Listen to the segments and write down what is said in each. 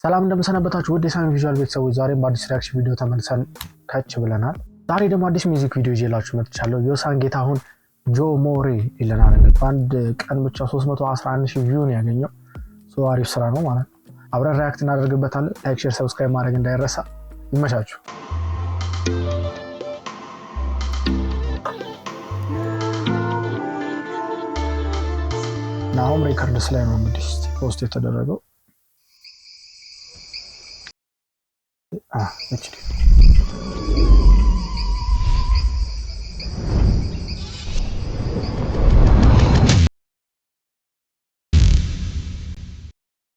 ሰላም እንደምሰነበታችሁ ውድ የሳሚ ቪዥዋል ቤተሰቦች፣ ዛሬም በአዲስ ሪአክሽን ቪዲዮ ተመልሰን ካች ብለናል። ዛሬ ደግሞ አዲስ ሚውዚክ ቪዲዮ ይዤላችሁ መጥቻለሁ። ዮሳን ጌታሁን ጆሞሬ ይለናል። በአንድ ቀን ብቻ 311,000 ቪው ነው ያገኘው። አሪፍ ስራ ነው ማለት ነው። አብረን ሪአክት እናደርግበታለን። ላይክ፣ ሼር፣ ሰብስክራይብ ማድረግ እንዳይረሳ። ይመቻችሁ። ናሆም ሬከርድስ ላይ ነው እንግዲህ ፖስት የተደረገው። HD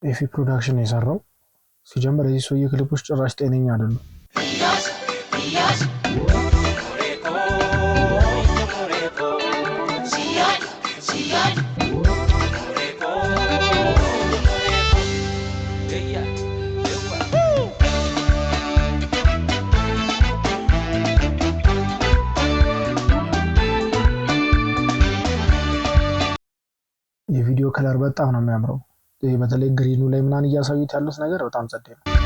ኤፊ ፕሮዳክሽን የሰራው ሲጀምር እዚህ ሰውዬ ክሊፖች ጭራሽ ጤነኛ አይደሉም። የቪዲዮ ከለር በጣም ነው የሚያምረው። በተለይ ግሪኑ ላይ ምናምን እያሳዩት ያሉት ነገር በጣም ጸዴ ነው።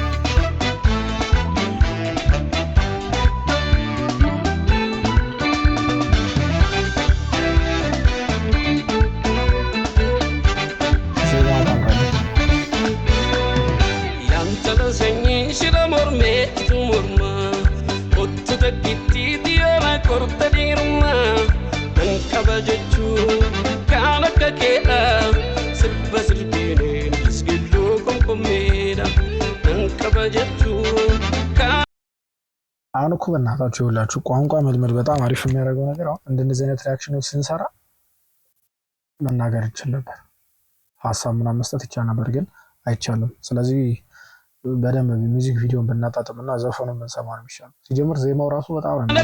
አሁን እኮ በእናታችሁ ይኸውላችሁ ቋንቋ መልመድ በጣም አሪፍ የሚያደርገው ነገር አሁን እንደዚህ አይነት ሪአክሽኖች ስንሰራ መናገር ይችላል ነበር፣ ሀሳብ ምናምን መስጠት ይቻላል ነበር፣ ግን አይቻልም። ስለዚህ በደንብ ሚውዚክ ቪዲዮን ብናጣጥምና ዘፈኑን ብንሰማ ነው የሚሻለው። ሲጀምር ዜማው ራሱ በጣም ነው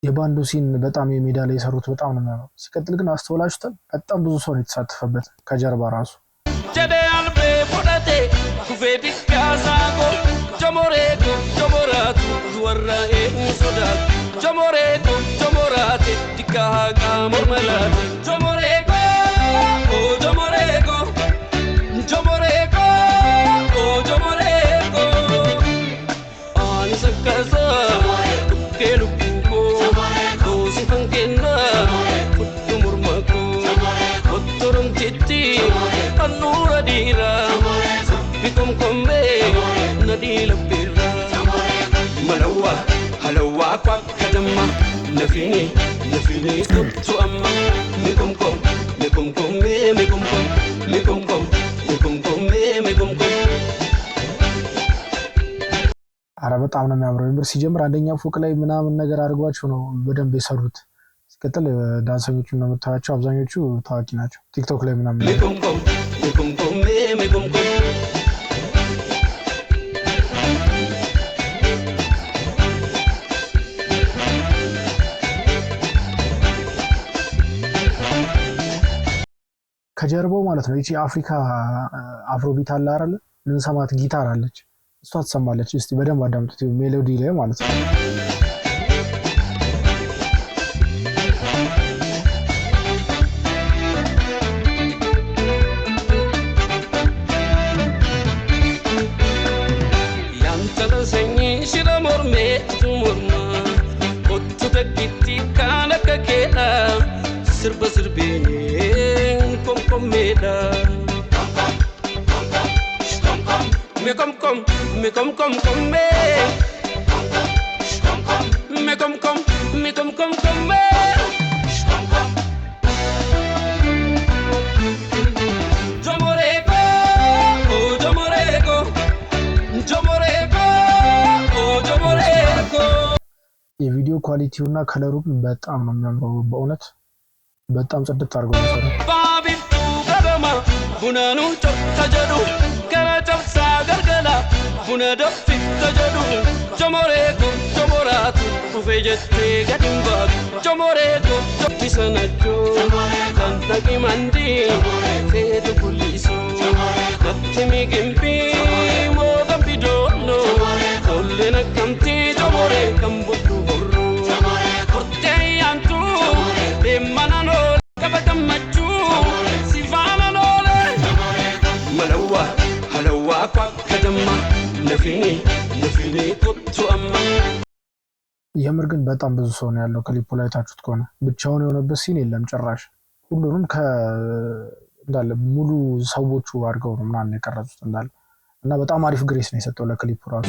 የባንዱ ሲን በጣም የሜዳ ላይ የሰሩት በጣም ነው የሚያምረው። ሲቀጥል ግን አስተውላችሁታል፣ በጣም ብዙ ሰው ነው የተሳተፈበት ከጀርባ ራሱ። አረ በጣም ነው የሚያምረው። ሲጀምር አንደኛ ፎቅ ላይ ምናምን ነገር አድርጓቸው ነው በደንብ የሰሩት። ሲቀጥል ዳንሰኞቹ ነው የምታያቸው፣ አብዛኞቹ ታዋቂ ናቸው ቲክቶክ ላይ ምናምን። ከጀርባው ማለት ነው ይቺ አፍሪካ አፍሮቢት አለ አይደል? ምን ሰማት ጊታር አለች፣ እሷ ትሰማለች። እስቲ በደንብ አዳምጡት ሜሎዲ ላይ ማለት ነው። የቪዲዮ ኳሊቲውና ከለሩ በጣም ነው የሚያምረው በእውነት በጣም ጽድት አድርገው ነው ሰሩ። ባቢቱ ገበማ ቡናኑ ተጀዱ ከረጨብሳ ገርገላ ቡነ ደፊ ተጀዱ ጆሞሬኮ ጆሞራቱ ኡፌጀቴ ገድንባቱ ጆሞሬኮ ጆቢሰነቹ ካንታቂ ማንዲ ፌቱ ኩሊሱ ነትሚ ግንቢ ሞገንቢዶሎ ኮሌነ ከምቲ ጆሞሬ ከምቡቱ ሆሩ ቁርጤያንቱ ደማናኖ ከበደመቹ ሲፋናኖለ መለዋ ሀለዋ ኳ ከደማ ነፊኒ ቁጡ አማ የምር ግን በጣም ብዙ ሰው ነው ያለው። ክሊፑ ላይ ታችሁት ከሆነ ብቻውን የሆነበት ሲን የለም ጭራሽ። ሁሉንም እንዳለ ሙሉ ሰዎቹ አድርገው ነው ምናምን የቀረጹት እንዳለ እና በጣም አሪፍ ግሬስ ነው የሰጠው ለክሊፑ ራሱ።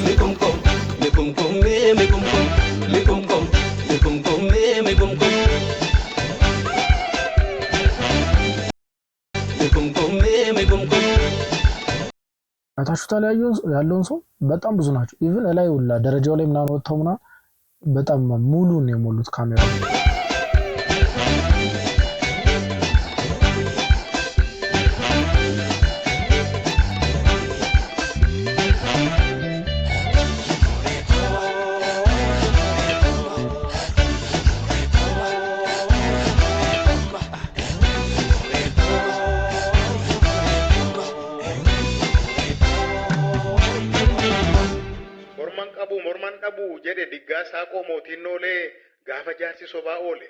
ታችሁታል ያለውን ሰው በጣም ብዙ ናቸው። ኢቭን ላይ ሁላ ደረጃው ላይ ምናምን ወጥተው ምናምን በጣም ሙሉን የሞሉት ካሜራ። jedhe diggaa saaqoo mootinnoolee gaafa jaarsi sobaa oole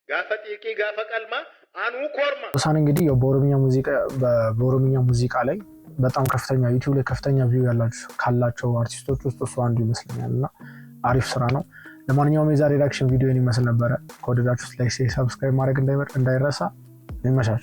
gaafa xiiqii gaafa qalma anuu korma ዮሳን እንግዲህ በኦሮምኛ ሙዚቃ ላይ በጣም ከፍተኛ ዩቲዩብ ላይ ከፍተኛ ቪው ካላቸው አርቲስቶች ውስጥ እሱ አንዱ ይመስለኛልና አሪፍ ስራ ነው። ለማንኛውም የዛሬ ሪአክሽን ቪዲዮን ይመስል ነበረ። ከወደዳችሁት ላይክ፣ ሰብስክራይብ ማድረግ እንዳይረሳ። ይመቻችሁ።